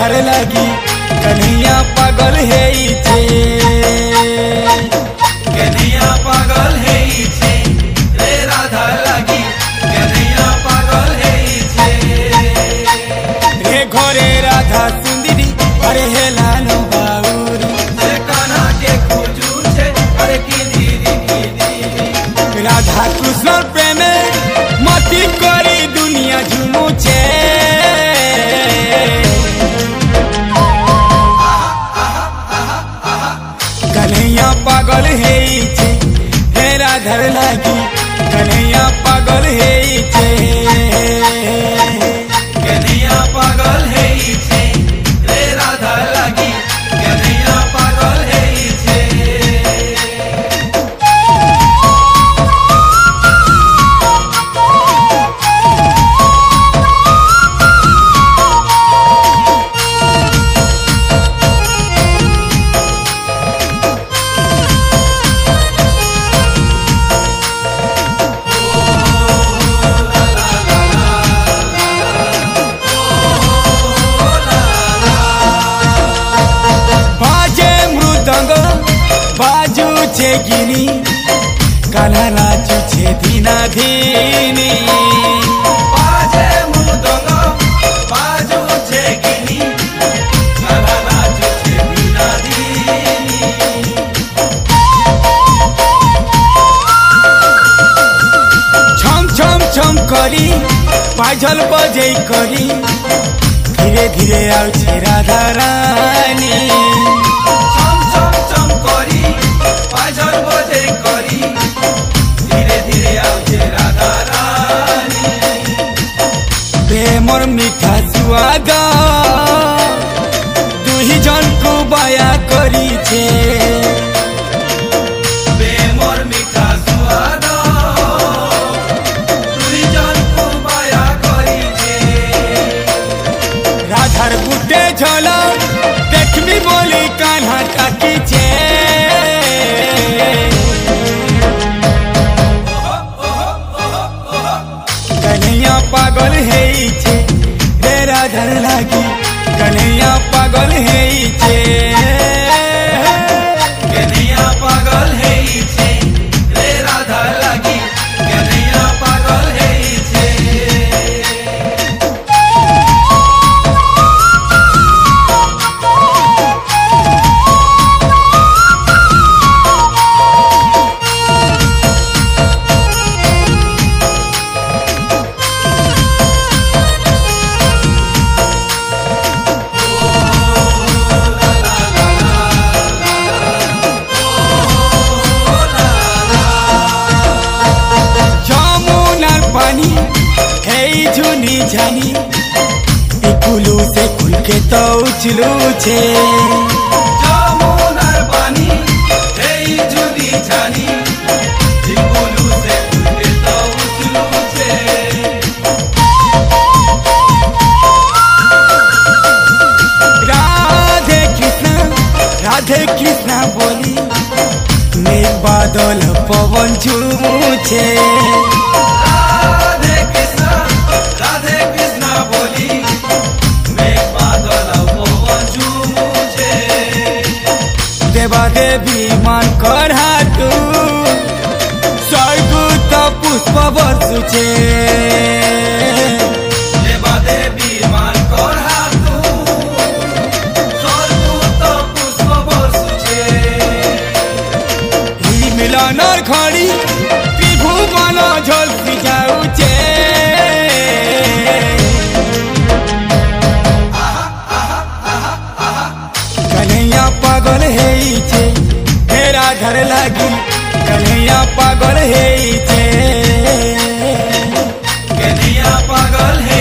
राधार लागी कन्हैया पागल है कन्हैया पागल है रे राधा लागी कन्हैया पागल है रे घरे राधा सुंदरी अरे हेला नो बाउरी से कान्हा के खोजू छे अरे की दीदी राधा कृष्ण प्रेमे मती करी दुनिया झुमू छे कन्हैया पागल है राधार लागी कन्हैया पागल है कन्हैया पागल है रे राधा लागी कन्हैया पागल है बाजू छे गिनी कान्हा नाचू छे धीना धीनी बाजे मृदंग बाजू छे गिनी कान्हा नाचू छे धीना धीनी छम छम छम करी पाजल बजे करी धीरे धीरे आउ छे राधा रानी पाजल बजे करी धीरे धीरे आउछे राधा रानी प्रेमर मीठा सुआद दुही जन को बाया करी छे प्रेमर मीठा सुआद दुही जन को बाया करी छे राधार बुड्ढे झला देखमी बोली कान्हा ताकी छे कन्हैया पागल है रे राधार लागी कन्हैया पागल है कन्हैया पागल है रे राधा लागी कन्हैया पागल है झुनी जानी कुलू से खुल के तो उछलू छे जमुनार पानी हे झुनी जानी कुलू से खुल के तो उछलू छे राधे कृष्णा बोली मेघ बादल पवन झुमू छे देवा देवी मान कर हाटू स्वर्ग तो पुष्प वर्षु छे देवा देवी मान कर हाटू स्वर्ग तो पुष्प वर्षु छे ही मिलनर खड़ी त्रिभुवन झलसी जाऊ छे कन्हैया पागल है राधार लागी कन्हैया पागल है कन्हैया पागल है